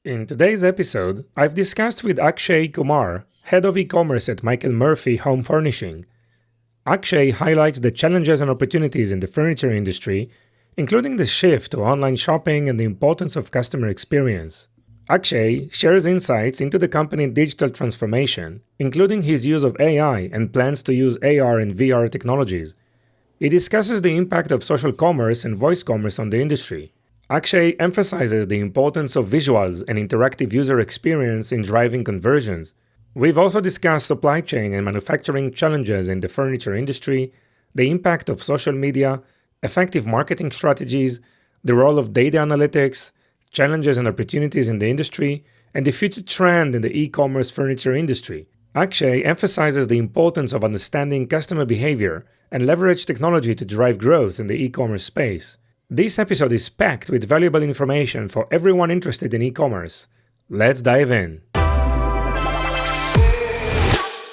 In today's episode, I've discussed with Akshay Kumar, head of e-commerce at Michael Murphy Home Furnishing. Akshay highlights the challenges and opportunities in the furniture industry, including the shift to online shopping and the importance of customer experience. Akshay shares insights into the company's digital transformation, including his use of AI and plans to use AR and VR technologies. He discusses the impact of social commerce and voice commerce on the industry. Akshay emphasizes the importance of visuals and interactive user experience in driving conversions. We've also discussed supply chain and manufacturing challenges in the furniture industry, the impact of social media, effective marketing strategies, the role of data analytics, challenges and opportunities in the industry, and the future trend in the e-commerce furniture industry. Akshay emphasizes the importance of understanding customer behavior and leverage technology to drive growth in the e-commerce space. This episode is packed with valuable information for everyone interested in e-commerce. Let's dive in.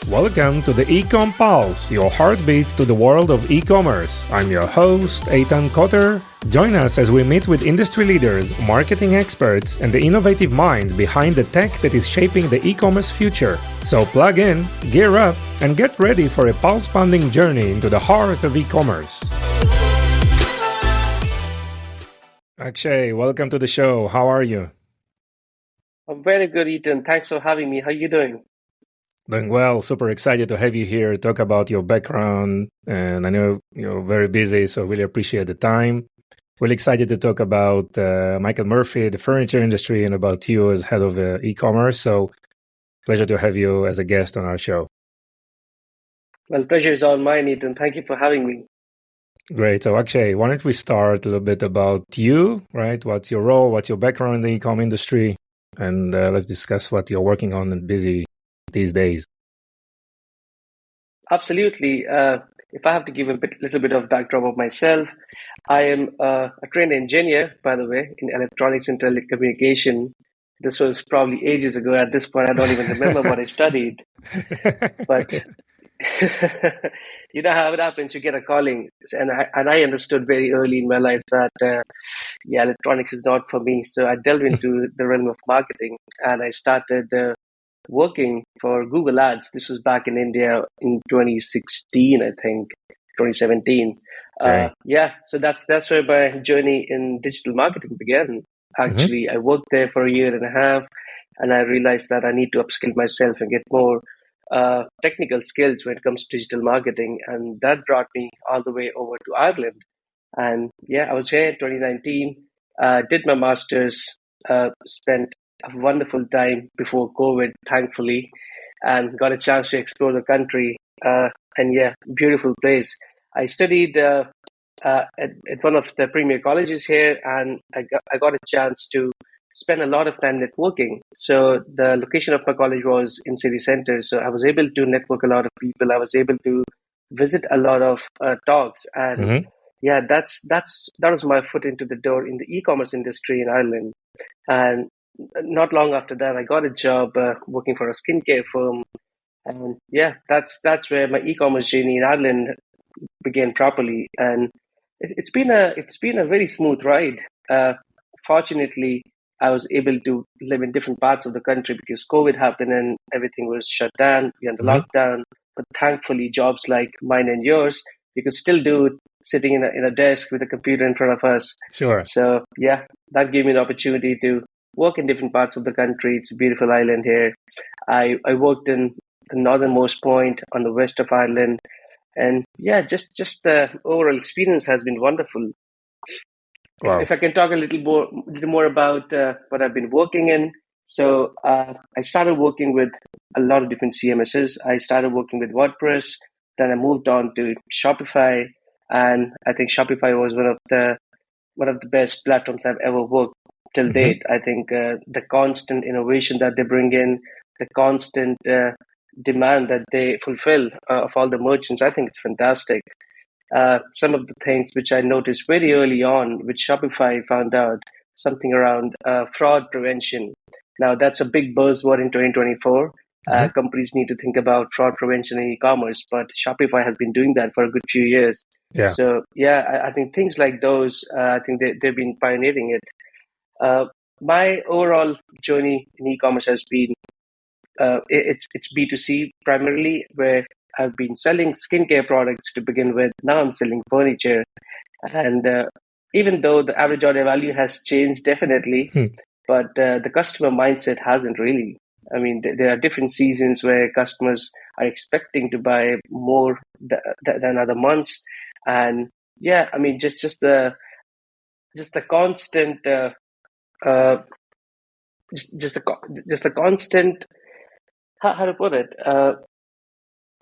Welcome to the Ecom Pulse, your heartbeat to the world of e-commerce. I'm your host, Eitan Kotter. Join us as we meet with industry leaders, marketing experts, and the innovative minds behind the tech that is shaping the e-commerce future. So plug in, gear up, and get ready for a pulse-pounding journey into the heart of e-commerce. Akshay, welcome to the show. How are you? I'm very good, Ethan. Thanks for having me. How you doing? Doing well. Super excited to have you here, talk about your background. And I know you're very busy, so really appreciate the time. Really excited to talk about Michael Murphy, the furniture industry, and about you as head of e-commerce. So pleasure to have you as a guest on our show. Well, pleasure is all mine, Ethan. Thank you for having me. Great. So Akshay, why don't we start a little bit about you, right? What's your role? What's your background in the e-com industry? And let's discuss what you're working on and busy these days. Absolutely. If I have to give a little bit of backdrop of myself, I am a trained engineer, by the way, in electronics and telecommunication. This was probably ages ago. At this point, I don't even remember what I studied. But you know how it happens. You get a calling, and I understood very early in my life that electronics is not for me. So I delved into the realm of marketing, and I started working for Google Ads. This was back in India in 2016, I think, 2017. Okay. So that's where my journey in digital marketing began. Actually, I worked there for a year and a half, and I realized that I need to upskill myself and get more technical skills when it comes to digital marketing, and that brought me all the way over to Ireland. And I was here in 2019, did my master's, spent a wonderful time before COVID, thankfully, and got a chance to explore the country. Beautiful place. I studied at one of the premier colleges here, and I got a chance to spend a lot of time networking. So the location of my college was in city center, so I was able to network a lot of people. I was able to visit a lot of talks, and that was my foot into the door in the e-commerce industry in Ireland. And not long after that, I got a job working for a skincare firm, and that's where my e-commerce journey in Ireland began properly. And it's been a very smooth ride. Fortunately, I was able to live in different parts of the country because COVID happened and everything was shut down. We had the lockdown, but thankfully, jobs like mine and yours, we could still do it sitting in a desk with a computer in front of us. Sure. So that gave me an opportunity to work in different parts of the country. It's a beautiful island here. I worked in the northernmost point on the west of Ireland, and just the overall experience has been wonderful. Wow. If I can talk a little more about what I've been working in. So I started working with a lot of different CMSs. I started working with WordPress, then I moved on to Shopify, and I think Shopify was one of the best platforms I've ever worked till date. I think the constant innovation that they bring in, the constant demand that they fulfill of all the merchants, I think it's fantastic. Some of the things which I noticed very early on, which Shopify found out, something around fraud prevention. Now, that's a big buzzword in 2024. Companies need to think about fraud prevention in e-commerce, but Shopify has been doing that for a good few years. Yeah. So, I think things like those, I think they've been pioneering it. my overall journey in e-commerce has been it's B2C primarily, where I've been selling skincare products to begin with. Now I'm selling furniture, and even though the average order value has changed definitely, Hmm. but the customer mindset hasn't really. I mean, there are different seasons where customers are expecting to buy more than other months, and yeah, I mean, just the constant, uh, just the constant. How to put it?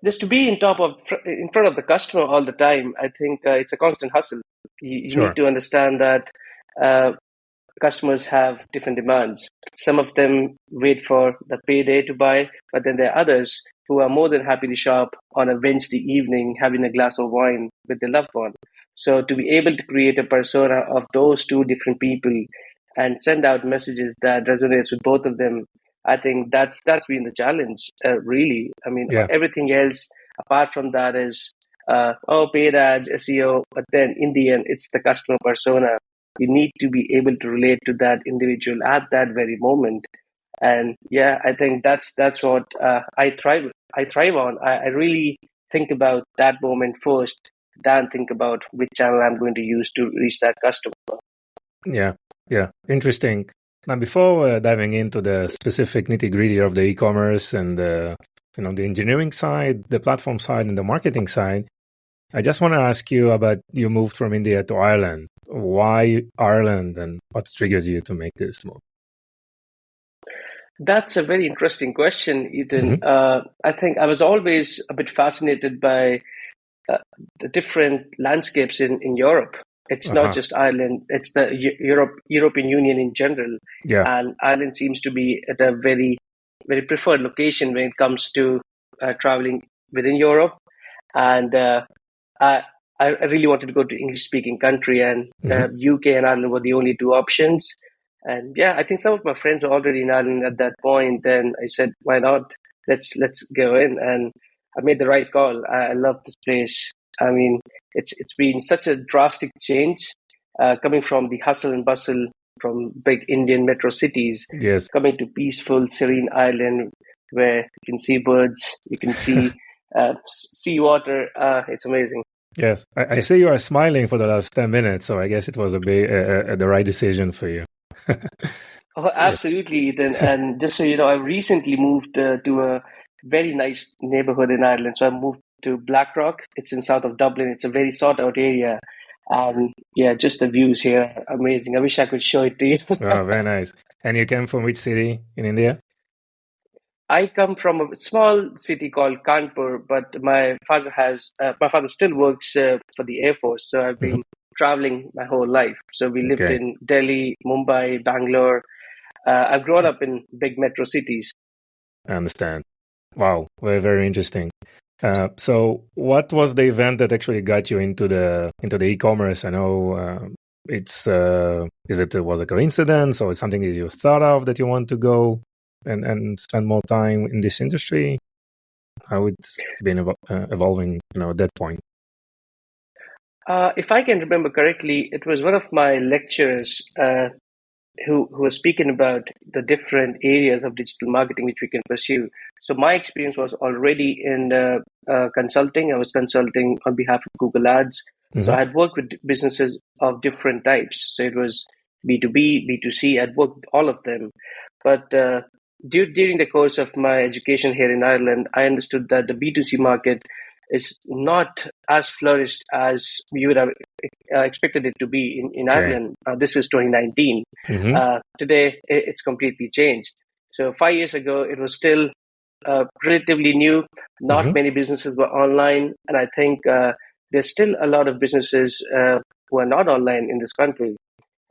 Just to be in front of the customer all the time. I think it's a constant hustle. You need Sure. to understand that uh, customers have different demands. Some of them wait for the payday to buy, but then there are others who are more than happy to shop on a Wednesday evening having a glass of wine with their loved one. So to be able to create a persona of those two different people and send out messages that resonates with both of them, I think that's been the challenge, really. I mean, Yeah. everything else apart from that is paid ads, SEO, but then in the end, it's the customer persona. You need to be able to relate to that individual at that very moment. And yeah, I think that's what I thrive on. I really think about that moment first, then think about which channel I'm going to use to reach that customer. Yeah. Yeah. Interesting. Now, before diving into the specific nitty gritty of the e-commerce and the engineering side, the platform side, and the marketing side, I just want to ask you about you moved from India to Ireland. Why Ireland, and what triggers you to make this move? That's a very interesting question, Ethan. Hmm. I think I was always a bit fascinated by uh, the different landscapes in Europe. It's not Uh-huh. just Ireland; it's the European Union in general, Yeah. and Ireland seems to be at a very preferred location when it comes to traveling within Europe. And I I really wanted to go to English speaking country, and Hmm. UK and Ireland were the only two options. And yeah, I think some of my friends were already in Ireland at that point. Then I said, why not? Let's go in, and I made the right call. I love this place. I mean, it's been such a drastic change coming from the hustle and bustle from big Indian metro cities, Yes. coming to peaceful, serene Ireland where you can see birds, you can see sea water. It's amazing. Yes. I see you are smiling for the last 10 minutes, so I guess it was the right decision for you. Oh, Yes. absolutely, Ethan. And just so you know, I recently moved to a very nice neighborhood in Ireland. So I moved to Blackrock. It's in south of Dublin. It's a very sought out area. And yeah, just the views here are amazing. I wish I could show it to you. Oh, very nice. And you came from which city in India? I come from a small city called Kanpur, but my father still works for the Air Force. So I've Hmm. been traveling my whole life. So we lived Okay. in Delhi, Mumbai, Bangalore. I've grown up in big metro cities. I understand. Wow. Very, very interesting. So what was the event that actually got you into the e-commerce? I know it's was a coincidence or something that you thought of that you want to go and spend more time in this industry? How it's been evolving, at that point. If I can remember correctly, it was one of my lecturers who was speaking about the different areas of digital marketing which we can pursue. So my experience was already in consulting. I was consulting on behalf of Google Ads. So Hmm. I had worked with businesses of different types. So it was B2B, B2C. I'd worked with all of them. But during the course of my education here in Ireland, I understood that the B2C market is not as flourished as we would have expected it to be in Okay. Ireland. This is 2019. Hmm. Today, it's completely changed. So 5 years ago, it was still relatively new. Not Hmm. many businesses were online, and I think there's still a lot of businesses who are not online in this country.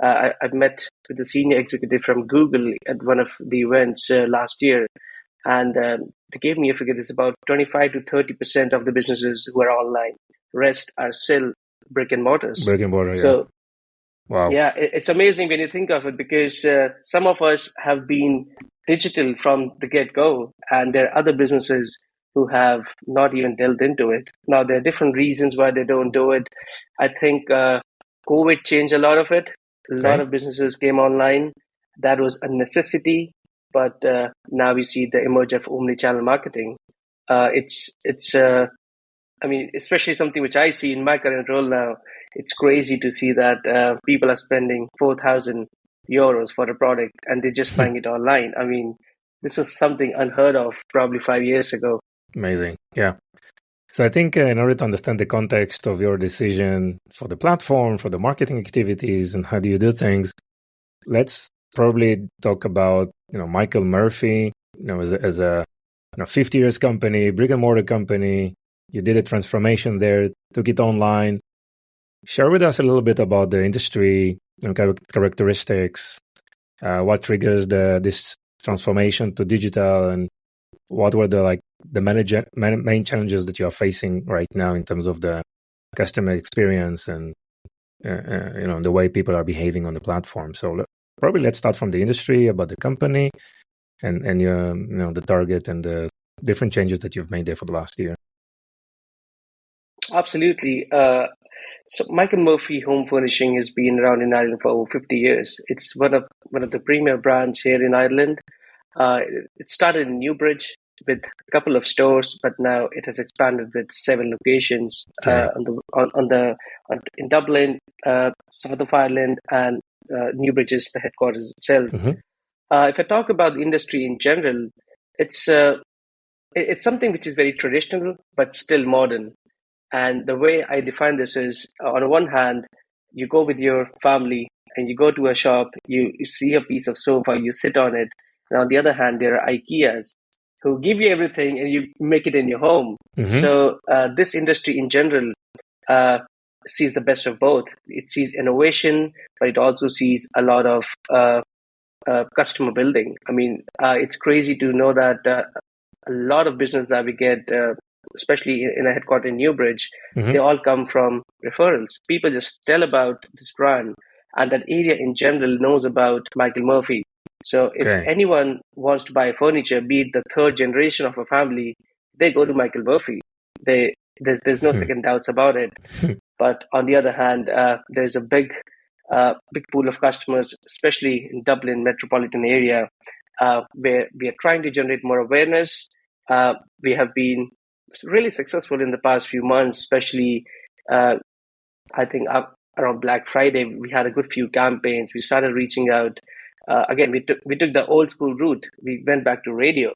I've met with a senior executive from Google at one of the events last year, and they gave me a figure. It's about 25 to 30% of the businesses who are online. Rest are still brick and mortars. Brick and mortar, yeah. So Wow. yeah, it's amazing when you think of it because some of us have been digital from the get go, and there are other businesses who have not even delved into it. Now, there are different reasons why they don't do it. I think COVID changed a lot of it. A lot Okay. of businesses came online, that was a necessity, but now we see the emerge of omni-channel marketing. It's I mean, especially something which I see in my current role now. It's crazy to see that people are spending 4,000 euros for a product and they're just buying it online. I mean, this was something unheard of probably 5 years ago. Amazing. Yeah. So I think in order to understand the context of your decision for the platform, for the marketing activities, and how do you do things, let's probably talk about Michael Murphy. As a 50 years company, brick and mortar company, you did a transformation there, took it online. Share with us a little bit about the industry and characteristics. What triggers this transformation to digital, and what were the main challenges that you are facing right now in terms of the customer experience and the way people are behaving on the platform? So probably let's start from the industry, about the company, and the target and the different changes that you've made there for the last year. Absolutely. So Michael Murphy Home Furnishing has been around in Ireland for over 50 years. It's one of the premier brands here in Ireland. Uh, it started in Newbridge with a couple of stores, but now it has expanded with 7 locations Okay. in Dublin, south of Ireland, and Newbridge is the headquarters itself. Mm-hmm. If I talk about the industry in general, it's uh, it's something which is very traditional but still modern. And the way I define this is, on one hand, you go with your family and you go to a shop, you see a piece of sofa, you sit on it. And on the other hand, there are IKEAs who give you everything and you make it in your home. Mm-hmm. So this industry in general uh, sees the best of both. It sees innovation, but it also sees a lot of customer building. I mean, it's crazy to know that a lot of business that we get, especially in a headquarter in Newbridge, Mm-hmm. they all come from referrals. People just tell about this brand, and that area in general knows about Michael Murphy. So if Okay. anyone wants to buy furniture, be it the third generation of a family, they go to Michael Murphy. There's no second doubts about it. But on the other hand, there's a big pool of customers, especially in Dublin metropolitan area, where we are trying to generate more awareness. We have been really successful in the past few months, especially uh, I think around Black Friday, we had a good few campaigns. We started reaching out. Again, we took the old school route. We went back to radio.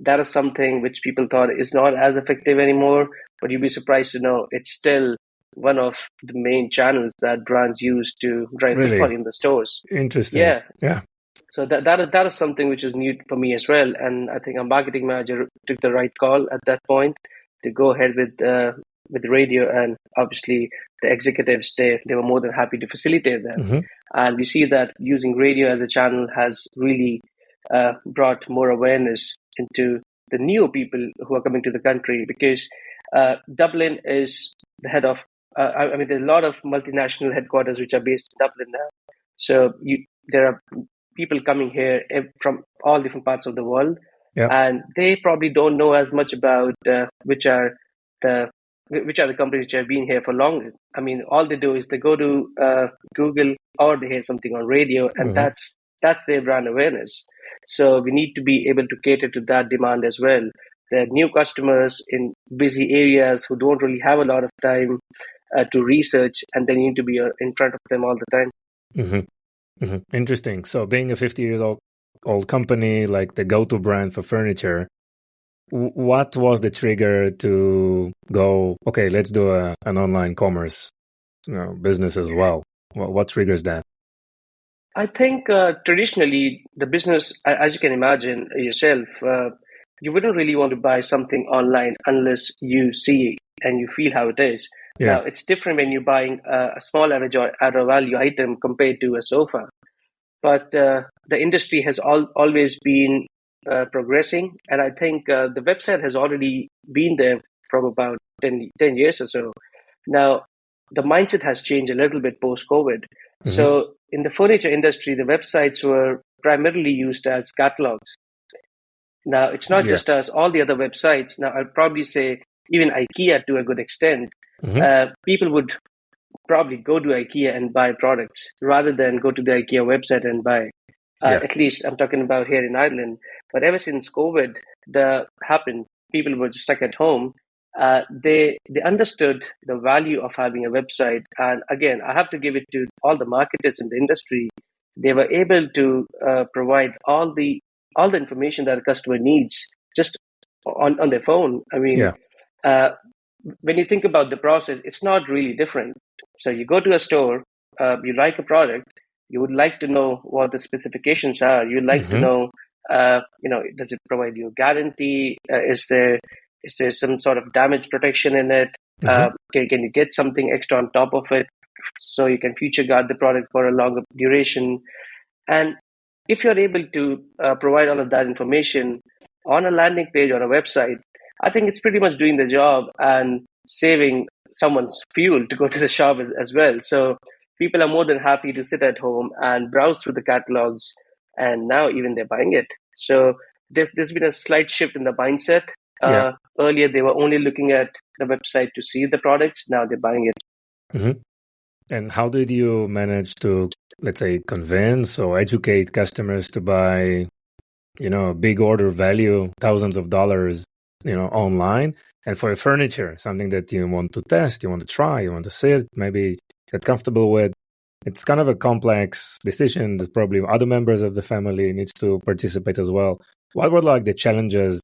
That is something which people thought is not as effective anymore, but you'd be surprised to know it's still one of the main channels that brands use to drive footfall Really in the stores. interesting. Yeah, Yeah. so that is something which is new for me as well, and I think our marketing manager took the right call at that point to go ahead with radio, and obviously the executives they were more than happy to facilitate that, Mm-hmm. and we see that using radio as a channel has really brought more awareness into the new people who are coming to the country because Dublin is the head of. I mean, there's a lot of multinational headquarters which are based in Dublin now. So there are people coming here from all different parts of the world, Yeah. and they probably don't know as much about the which are the companies which have been here for long. I mean, all they do is they go to Google or they hear something on radio, and Mm-hmm. that's their brand awareness. So we need to be able to cater to that demand as well. There are new customers in busy areas who don't really have a lot of time to research, and they need to be in front of them all the time. Mm-hmm. Mm-hmm. Interesting. So being a 50 years old company, like the go-to brand for furniture, what was the trigger to go, okay, let's do an online commerce business as well? What triggers that? I think traditionally the business, as you can imagine yourself, you wouldn't really want to buy something online unless you see and you feel how it is. Yeah. Now, it's different when you're buying a small average or add a value item compared to a sofa. But the industry has always been progressing, and I think the website has already been there from about 10 years or so. Now, the mindset has changed a little bit post-COVID. Mm-hmm. So in the furniture industry, the websites were primarily used as catalogs. Now, it's not Yeah. just us, all the other websites. Now, I'd probably say even IKEA to a good extent. Mm-hmm. People would probably go to IKEA and buy products rather than go to the IKEA website and buy. Yeah. At least I'm talking about here in Ireland. But ever since COVID happened, people were just stuck at home. They understood the value of having a website, and again, I have to give it to all the marketers in the industry. They were able to provide all the information that a customer needs just on their phone. I mean, Yeah. uh, when you think about the process, it's not really different. So you go to a store, you like a product, you would like to know what the specifications are. You'd like to Hmm. know, does it provide you a guarantee? Is there some sort of damage protection in it? Hmm. Can you get something extra on top of it so you can future guard the product for a longer duration? And if you're able to provide all of that information on a landing page or a website, I think it's pretty much doing the job and saving someone's fuel to go to the shop as well. So people are more than happy to sit at home and browse through the catalogs, and now even they're buying it. So there's been a slight shift in the mindset. Yeah. Earlier, they were only looking at the website to see the products. Now they're buying it. Hmm. And how did you manage to, let's say, convince or educate customers to buy, a big order value, thousands of dollars, online, and for furniture, something that you want to test, you want to try, you want to sit, maybe get comfortable with? It's kind of a complex decision that probably other members of the family needs to participate as well. What were like the challenges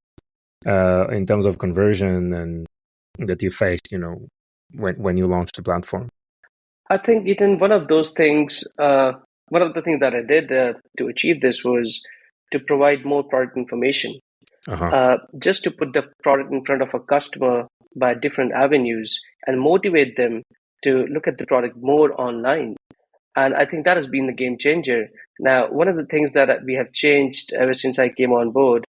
in terms of conversion and that you faced, when you launched the platform? I think it in one of those things. One of the things that I did to achieve this was to provide more product information, Uh-huh. just to put the product in front of a customer by different avenues and motivate them to look at the product more online. And I think that has been the game changer. Now, one of the things that we have changed ever since I came on board,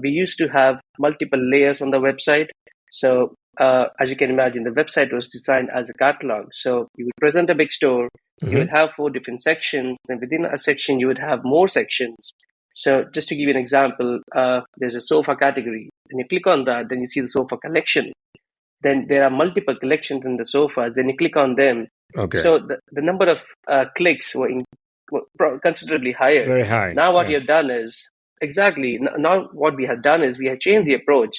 we used to have multiple layers on the website. So, as you can imagine, the website was designed as a catalog. So, you would present a big store, you Hmm. would have four different sections, and within a section, you would have more sections. So, just to give you an example, there's a sofa category. When you click on that, then you see the sofa collection. Then there are multiple collections in the sofas. Then you click on them. Okay. So the number of clicks were considerably higher. Very high. Now what we Yeah. have done is exactly now what we have done is we have changed the approach.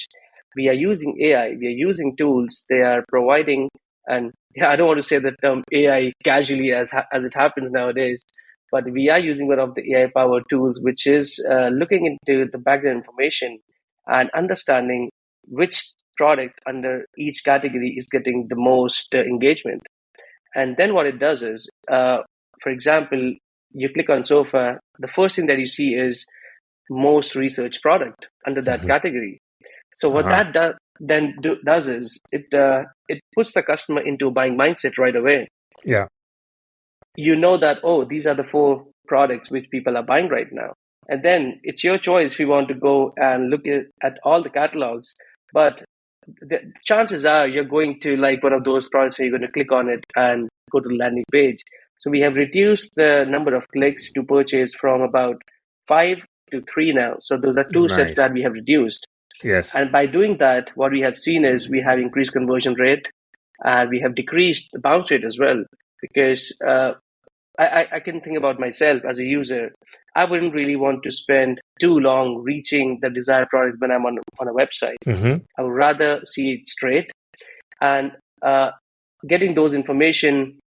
We are using AI. We are using tools. They are providing, and yeah, I don't want to say the term AI casually as it happens nowadays, but we are using one of the AI powered tools, which is looking into the background information and understanding which product under each category is getting the most engagement. And then what it does is, for example, you click on sofa, the first thing that you see is most researched product under that Mhm. category. So what Uh-huh. does is it puts the customer into a buying mindset right away. Yeah. You know that, oh, these are the four products which people are buying right now. And then it's your choice if you want to go and look at all the catalogs. But the chances are you're going to like one of those products and you're going to click on it and go to the landing page. So we have reduced the number of clicks to purchase from about 5 to 3 now. So those are two steps Nice. that we have reduced. Yes. And by doing that, what we have seen is we have increased conversion rate and we have decreased the bounce rate as well. Because I can think about myself as a user. I wouldn't really want to spend too long reaching the desired product when I'm on a website. Hmm. I would rather see it straight and getting those information.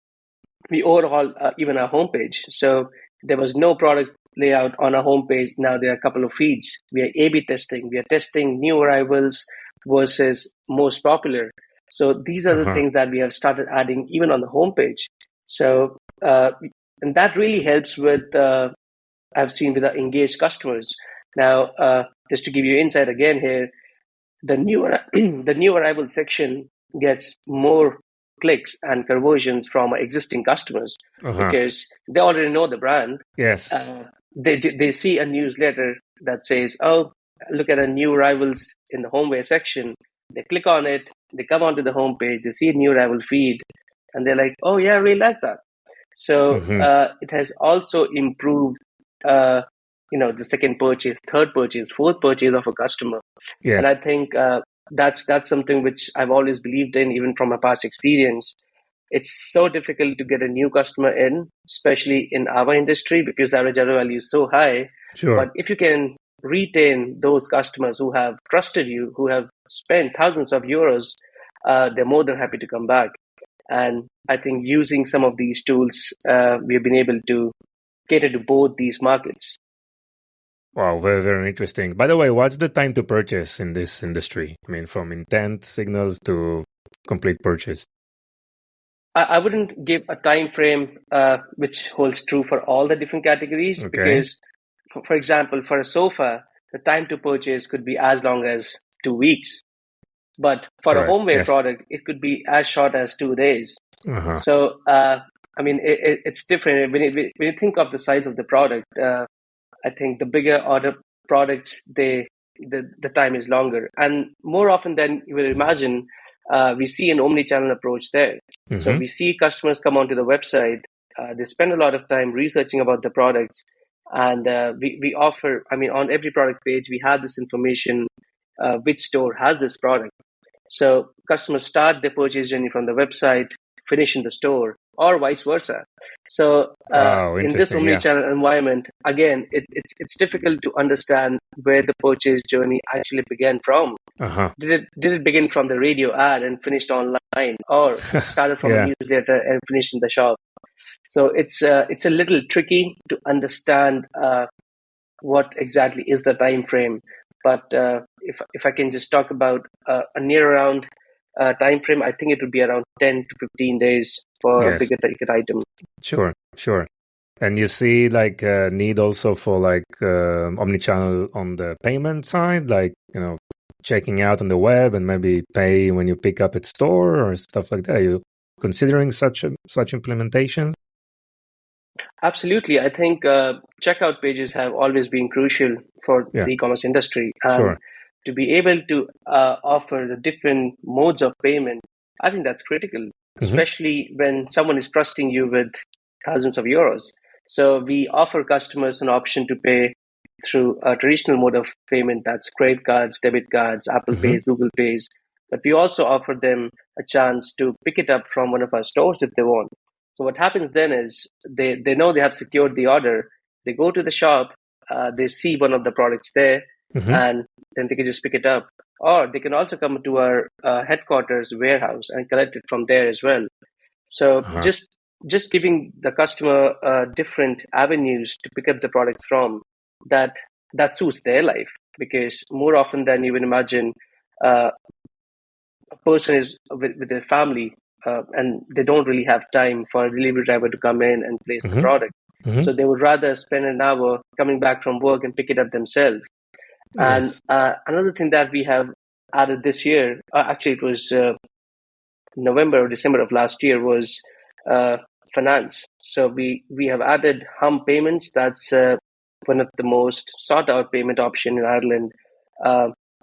We overhaul even our homepage. So there was no product layout on our homepage. Now there are a couple of feeds. We are A/B testing. We are testing new arrivals versus most popular. So these are the Uh-huh. things that we have started adding even on the homepage. So and that really helps with I've seen with our engaged customers. Now, just to give you insight again here, the new the new arrival section gets more clicks and conversions from our existing customers Uh-huh. because they already know the brand. Yes. They see a newsletter that says, "Oh, look at a new arrivals in the homeware section." They click on it. They come onto the homepage. They see a new arrival feed, and they're like, "Oh yeah, I really like that." So Hmm. it has also improved, uh, the second purchase, third purchase, fourth purchase of a customer. And I Yes. think that's something which I've always believed in, even from my past experience. it's so difficult to get a new customer in, especially in our industry, because the average order value is so high. Sure. But if you can retain those customers who have trusted you, who have spent thousands of euros, they're more than happy to come back. And I think using some of these tools, we've been able to cater to both these markets. Wow, very, very interesting. By the way, what's the time to purchase in this industry? I mean, from intent signals to complete purchase. I wouldn't give a time frame which holds true for all the different categories, Okay. because, for example, for a sofa, the time to purchase could be as long as 2 weeks. But for Correct. a homeware Yes. product, it could be as short as 2 days. Uh-huh. So, I mean, it's different. When you think of the size of the product, I think the bigger order products, the time is longer. And more often than you will imagine, we see an omni-channel approach there. So Mhm. we see customers come onto the website, they spend a lot of time researching about the products, and we offer, I mean, on every product page, we have this information, which store has this product. So customers start their purchase journey from the website, finish in the store, or vice versa. So Wow, in this interesting. Yeah. omni-channel environment, again, it's difficult to understand where the purchase journey actually began from. Uh-huh. Did it begin from the radio ad and finished online, or it started from Yeah. a newsletter and finished in the shop? So it's a little tricky to understand what exactly is the time frame. But if I can just talk about a near around time frame, I think it would be around 10 to 15 days for a Yes. bigger ticket item. Sure. Sure. And you see like need also for like omnichannel on the payment side, like, checking out on the web and maybe pay when you pick up at store or stuff like that. Are you considering such implementations? Absolutely. I think checkout pages have always been crucial for Yeah. the e-commerce industry. And Sure. to be able to offer the different modes of payment, I think that's critical, especially when someone is trusting you with thousands of euros. So we offer customers an option to pay through a traditional mode of payment, that's credit cards, debit cards, Apple Pays, Google Pays. But we also offer them a chance to pick it up from one of our stores if they want. So what happens then is they know they have secured the order. They go to the shop, they see one of the products there, and then they can just pick it up. Or they can also come to our headquarters warehouse and collect it from there as well. So Uh-huh. just giving the customer different avenues to pick up the products from, that suits their life, because more often than you would imagine, a person is with their family, and they don't really have time for a delivery driver to come in and place the product. So they would rather spend an hour coming back from work and pick it up themselves. And Yes. another thing that we have added this year, actually it was November or December of last year, was finance. So we have added Hum payments. That's one of the most sought out payment option in Ireland.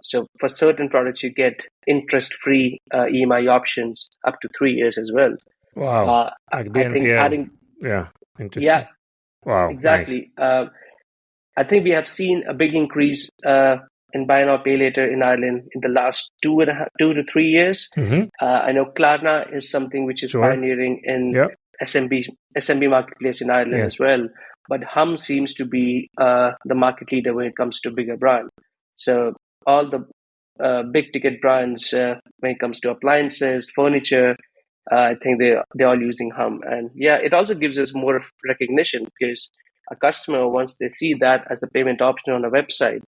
So for certain products, you get interest-free EMI options up to 3 years as well. Wow. Like I think BNPL. adding, Yeah. Interesting. yeah, Wow. Nice. exactly. I think we have seen a big increase in buy now pay later in Ireland in the last 2 to 3 years. I know Klarna is something which is Sure. pioneering in Yeah. SMB marketplace in Ireland Yes. as well. But Hum seems to be the market leader when it comes to bigger brand. So all the big ticket brands, when it comes to appliances, furniture, I think they're all using Hum. And yeah, it also gives us more recognition, because a customer, once they see that as a payment option on a website,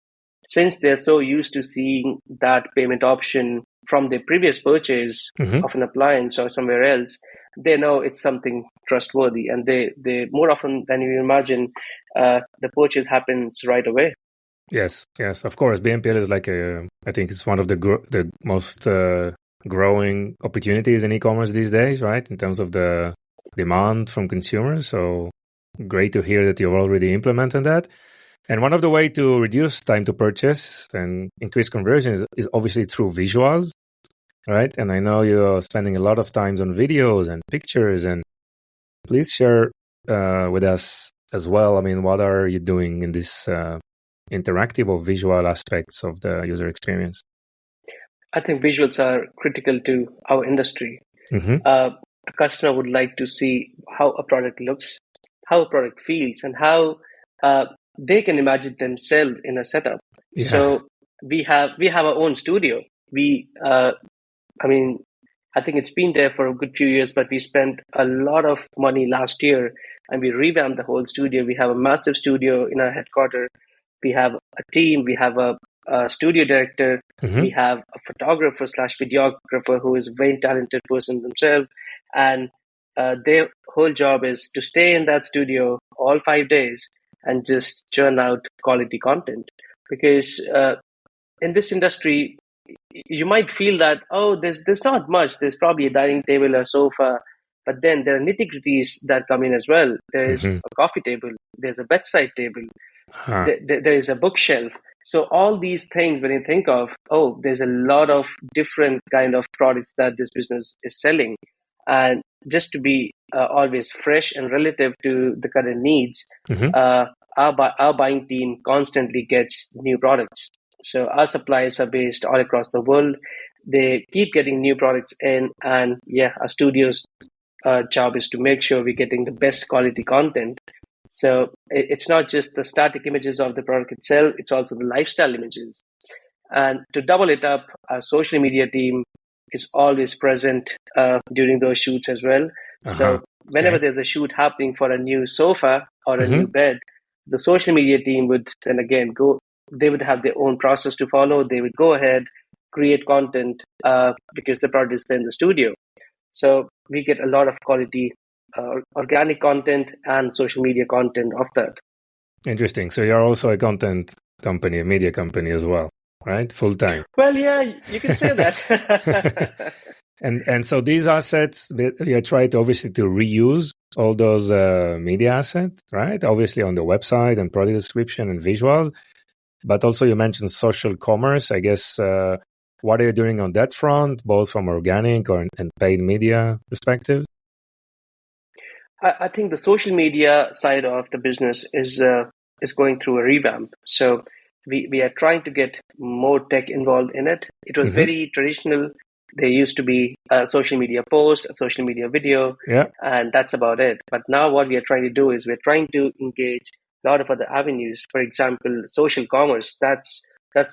since they're so used to seeing that payment option from their previous purchase of an appliance or somewhere else, they know it's something trustworthy, and they more often than you imagine, the purchase happens right away. Yes. Yes. Of course, BNPL is like I think it's one of the most growing opportunities in e-commerce these days, right? In terms of the demand from consumers. So great to hear that you've already implemented that. And one of the way to reduce time to purchase and increase conversion is obviously through visuals, right? And I know you're spending a lot of times on videos and pictures, and please share with us as well. I mean, what are you doing in this interactive or visual aspects of the user experience? I think visuals are critical to our industry. a customer would like to see how a product looks, how a product feels, and how uh, they can imagine themselves in a setup. Yeah. So we have our own studio. I mean, I think it's been there for a good few years, but we spent a lot of money last year and we revamped the whole studio. We have a massive studio in our headquarters. We have a team, we have a studio director, we Hmm. have a photographer slash videographer who is a very talented person themselves. And their whole job is to stay in that studio all 5 days and just churn out quality content. Because in this industry, you might feel that, oh, there's not much. There's probably a dining table or sofa, but then there are nitty gritties that come in as well. There is Hmm. a coffee table, there's a bedside table, Huh. there is a bookshelf. So all these things, when you think of, oh, there's a lot of different kind of products that this business is selling, and just to be always fresh and relative to the current needs, Hmm. uh, our buying team constantly gets new products. So our suppliers are based all across the world. They keep getting new products in, and yeah, our studio's job is to make sure we're getting the best quality content. So it's not just the static images of the product itself, it's also the lifestyle images. And to double it up, our social media team is always present during those shoots as well. Uh-huh. So whenever Okay. there's a shoot happening for a new sofa or a new Hmm. bed, the social media team would then again go, they would have their own process to follow. They would go ahead, create content because the product is there in the studio. So we get a lot of quality organic content and social media content of that. Interesting. So you're also a content company, a media company as well, right? Full time. Well, yeah, you can say that. And so these assets, you try to obviously to reuse all those media assets, right? Obviously on the website and product description and visuals, but also you mentioned social commerce. I guess what are you doing on that front, both from organic or and paid media perspective? I think the social media side of the business is going through a revamp. So we are trying to get more tech involved in it. It was Hmm. very traditional. There used to be a social media post, a social media video, Yeah. and that's about it. But now what we are trying to do is we're trying to engage a lot of other avenues. For example, social commerce. That's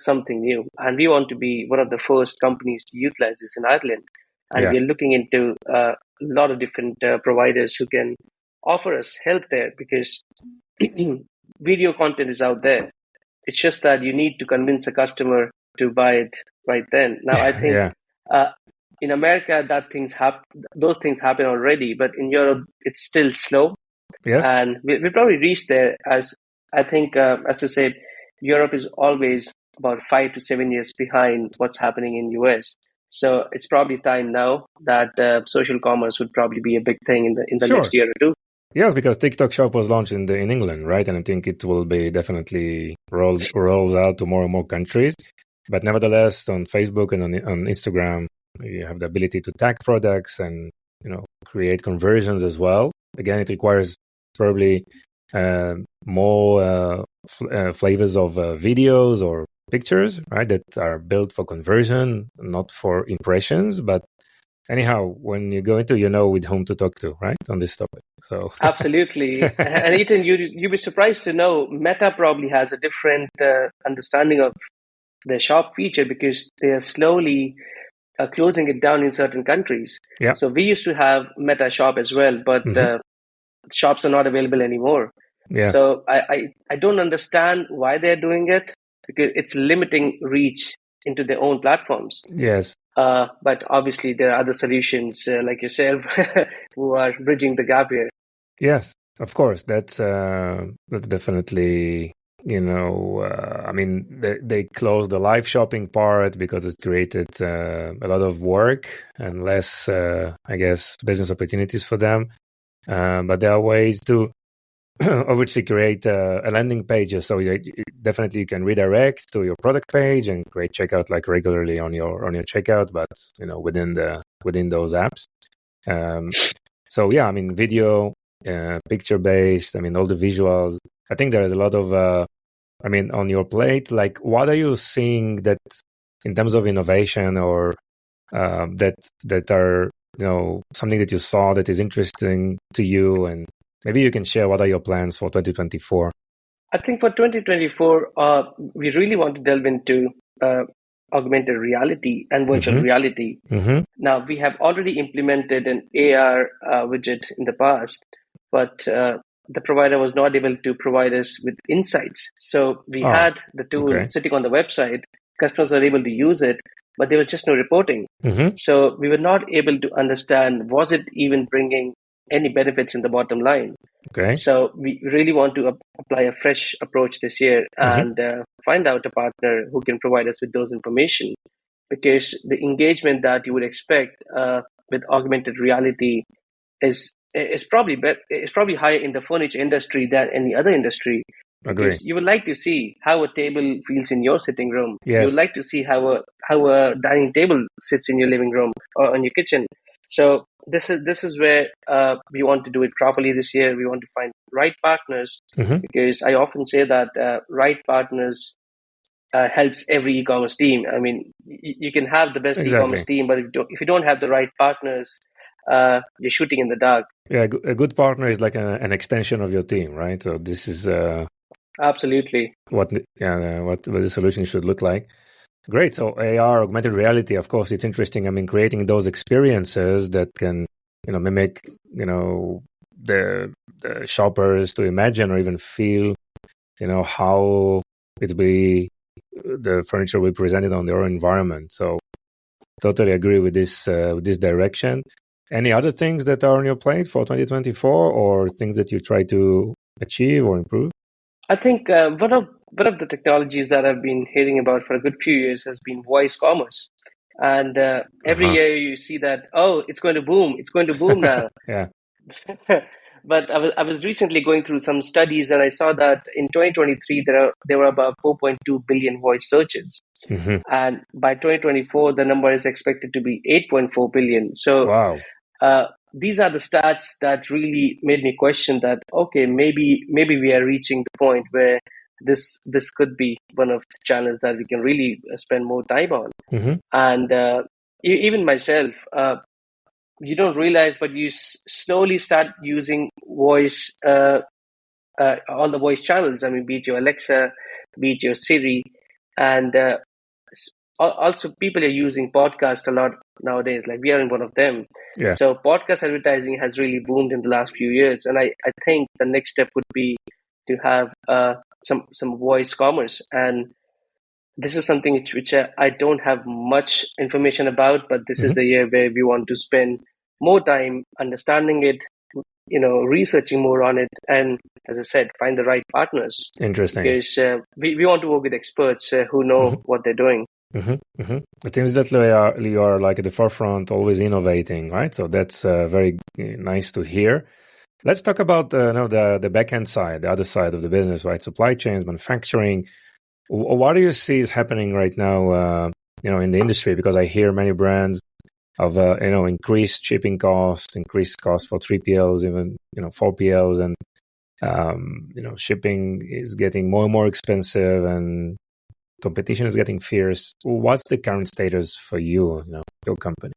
something new, and we want to be one of the first companies to utilize this in Ireland. And Yeah. we are looking into a lot of different providers who can offer us help there because video content is out there. It's just that you need to convince a customer to buy it right then. Now, I think Yeah. uh, in America those things happen already, but in Europe it's still slow, Yes. and we probably reached there. As I think, as I said, Europe is always about 5 to 7 years behind what's happening in US. So it's probably time now that social commerce would probably be a big thing in the next Sure. year or two. Yes, because TikTok Shop was launched in England, right? And I think it will be definitely rolls out to more and more countries. But nevertheless, on Facebook and on Instagram, you have the ability to tag products and create conversions as well. Again, it requires probably more flavors of videos or pictures, right? That are built for conversion, not for impressions. But anyhow, when you go into, with whom to talk to, right, on this topic. So Absolutely. And Ethan, you'd be surprised to know Meta probably has a different understanding of the shop feature because they are slowly closing it down in certain countries. yeah, So we used to have Meta Shop as well, but hmm, shops are not available anymore. yeah, So I don't understand why they're doing it because it's limiting reach into their own platforms. yes, But obviously, there are other solutions like yourself who are bridging the gap here. yes. Of course, that's definitely. I mean, they closed the live shopping part because it created a lot of work and less, I guess, business opportunities for them. But there are ways to obviously create a landing page, so definitely you can redirect to your product page and create checkout like regularly on your checkout, but within those apps. So yeah, I mean, video, picture based. I mean, all the visuals. I think there is a lot of. I mean, on your plate, like, what are you seeing that in terms of innovation or that are something that you saw that is interesting to you, and maybe you can share what are your plans for 2024. I think for 2024, we really want to delve into augmented reality and virtual reality. Now, we have already implemented an AR widget in the past, but the provider was not able to provide us with insights. So we had the tool sitting on the website. Customers were able to use it, but there was just no reporting. So we were not able to understand, was it even bringing any benefits in the bottom line? So we really want to apply a fresh approach this year and find out a partner who can provide us with those information, because the engagement that you would expect with augmented reality is probably higher in the furniture industry than any other industry. Because you would like to see how a table feels in your sitting room. You would like to see how a dining table sits in your living room or in your kitchen. So this is where we want to do it properly this year. We want to find right partners, because I often say that right partners helps every e-commerce team. I mean, you can have the best e-commerce team, but if you don't have the right partners, you're shooting in the dark. Yeah, a good partner is like an extension of your team, right? So this is absolutely what the solution should look like. Great. So AR, augmented reality, of course, it's interesting. I mean, creating those experiences that can, mimic, the shoppers to imagine or even feel, how the furniture will be presented on their own environment. So totally agree with this direction. Any other things that are on your plate for 2024, or things that you try to achieve or improve? I think one of the technologies that I've been hearing about for a good few years has been voice commerce. And every year you see that, it's going to boom. It's going to boom now. Yeah. But I was recently going through some studies, and I saw that in 2023 there were about 4.2 billion voice searches, and by 2024 the number is expected to be 8.4 billion. So wow. These are the stats that really made me question that, okay, maybe we are reaching the point where this could be one of the channels that we can really spend more time on. And even myself, you don't realize, but you slowly start using voice, all the voice channels. I mean, be it your Alexa, be it your Siri, and also people are using podcast a lot nowadays. Like, we are in one of them. Yeah. So podcast advertising has really boomed in the last few years, and I think the next step would be to have some voice commerce. And this is something which I don't have much information about, but this is the year where we want to spend more time understanding it, researching more on it, and, as I said, find the right partners. Interesting. Because we want to work with experts who know what they're doing. It seems that you are like at the forefront, always innovating, right? So that's very nice to hear. Let's talk about the back-end side, the other side of the business, right? Supply chains, manufacturing. What do you see is happening right now, in the industry? Because I hear many brands of, increased shipping costs, increased costs for 3PLs, even, 4PLs, and, shipping is getting more and more expensive, and competition is getting fierce. What's the current status for you, your company?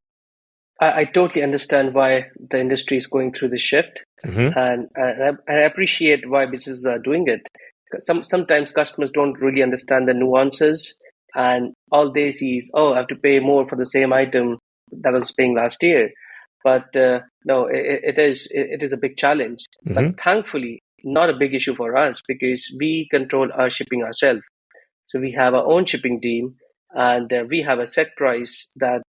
I totally understand why the industry is going through the shift, and I appreciate why businesses are doing it. Sometimes customers don't really understand the nuances, and all they see is, I have to pay more for the same item that I was paying last year. But no, it is a big challenge. But thankfully, not a big issue for us, because we control our shipping ourselves. So we have our own shipping team, and we have a set price that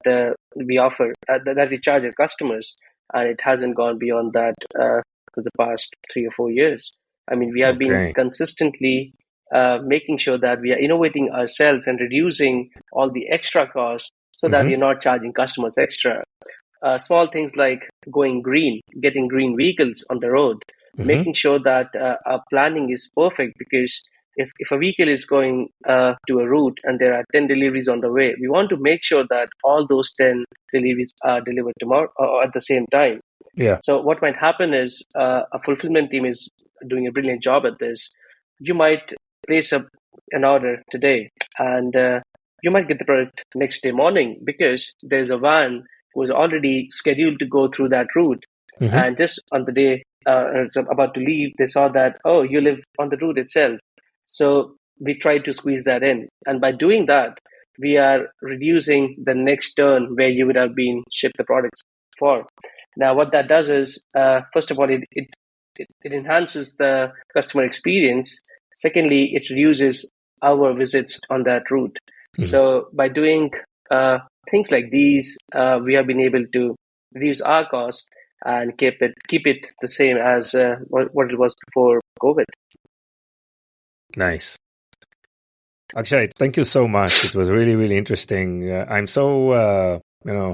we offer, that we charge our customers, and it hasn't gone beyond that for the past 3 or 4 years. I mean, we have been consistently making sure that we are innovating ourselves and reducing all the extra costs, so that we are not charging customers extra. Small things like going green, getting green vehicles on the road, making sure that our planning is perfect, because if a vehicle is going to a route and there are 10 deliveries on the way, we want to make sure that all those 10 deliveries are delivered tomorrow or at the same time. Yeah. So what might happen is a fulfillment team is doing a brilliant job at this. You might place an order today, and you might get the product next day morning because there's a van who is already scheduled to go through that route. Mm-hmm. And just on the day it's about to leave, they saw that, oh, you live on the route itself. So we tried to squeeze that in. And by doing that, we are reducing the next turn where you would have been shipped the products for. Now, what that does is, first of all, it enhances the customer experience. Secondly, it reduces our visits on that route. Mm-hmm. So by doing things like these, we have been able to reduce our cost and keep it the same as what it was before COVID. Nice. Akshay, thank you so much. It was really, really interesting. I'm so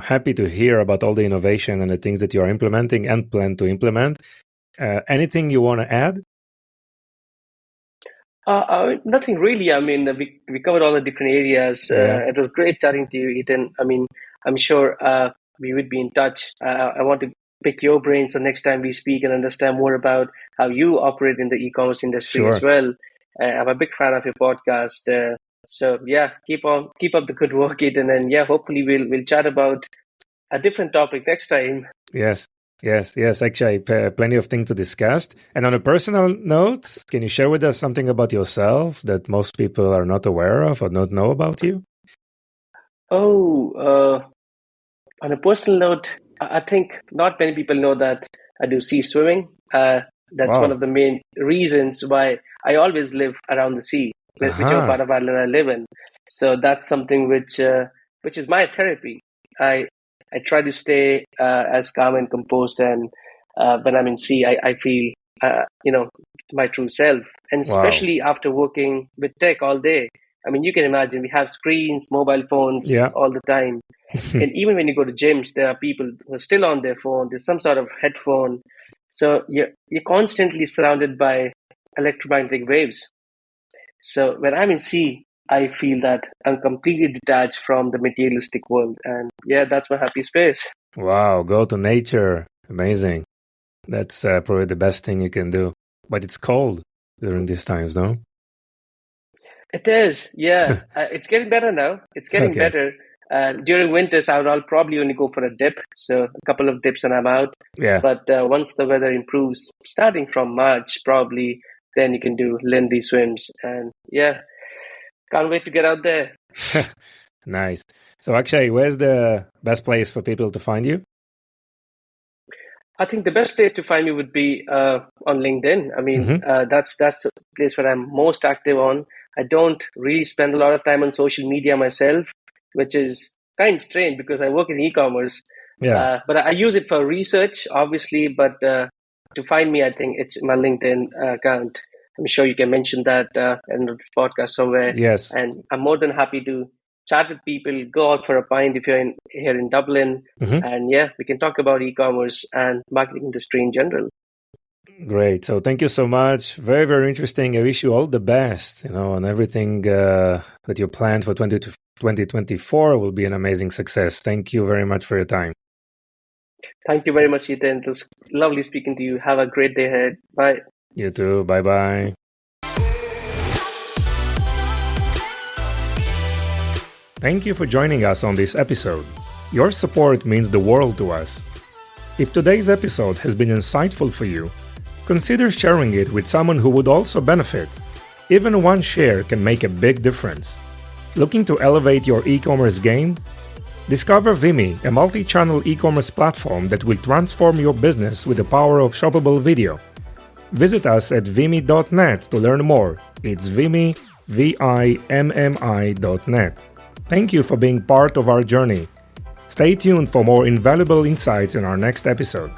happy to hear about all the innovation and the things that you are implementing and plan to implement. Anything you want to add? Nothing really. I mean, we covered all the different areas. It was great chatting to you, Ethan. I mean, I'm sure we would be in touch. I want to pick your brains the next time we speak and understand more about how you operate in the e-commerce industry as well. I'm a big fan of your podcast. So yeah, keep up the good work, Ethan, and yeah, hopefully we'll chat about a different topic next time. Yes. Actually, plenty of things to discuss. And on a personal note, can you share with us something about yourself that most people are not aware of or not know about you? Oh, on a personal note, I think not many people know that I do sea swimming. That's one of the main reasons why I always live around the sea, whichever part of Ireland I live in. So that's something which is my therapy. I try to stay as calm and composed, and when I'm in sea, I feel my true self. And especially after working with tech all day, I mean, you can imagine we have screens, mobile phones all the time, and even when you go to gyms, there are people who are still on their phone. There's some sort of headphone, so you're constantly surrounded by electromagnetic waves. So when I'm in sea, I feel that I'm completely detached from the materialistic world. And yeah, that's my happy space. Wow, go to nature. Amazing. That's probably the best thing you can do. But it's cold during these times, no? It is, yeah. It's getting better now. It's getting better. During winters, I'll probably only go for a dip. So a couple of dips and I'm out. Yeah. But once the weather improves, starting from March, probably, then you can do lengthy swims. And yeah. Can't wait to get out there. Nice. So Akshay, where's the best place for people to find you? I think the best place to find me would be on LinkedIn. I mean, that's the place where I'm most active on. I don't really spend a lot of time on social media myself, which is kind of strange because I work in e-commerce. Yeah. But I use it for research, obviously. But to find me, I think it's my LinkedIn account. I'm sure you can mention that in this podcast somewhere. Yes. And I'm more than happy to chat with people, go out for a pint if you're here in Dublin. And yeah, we can talk about e-commerce and marketing industry in general. Great. So thank you so much. Very, very interesting. I wish you all the best, and everything that you planned for 2024 will be an amazing success. Thank you very much for your time. Thank you very much, Ethan. It was lovely speaking to you. Have a great day ahead. Bye. You too. Bye-bye. Thank you for joining us on this episode. Your support means the world to us. If today's episode has been insightful for you, consider sharing it with someone who would also benefit. Even one share can make a big difference. Looking to elevate your e-commerce game? Discover Vimy, a multi-channel e-commerce platform that will transform your business with the power of shoppable video. Visit us at vimy.net to learn more. It's Vimy, VIMMI.net. Thank you for being part of our journey. Stay tuned for more invaluable insights in our next episode.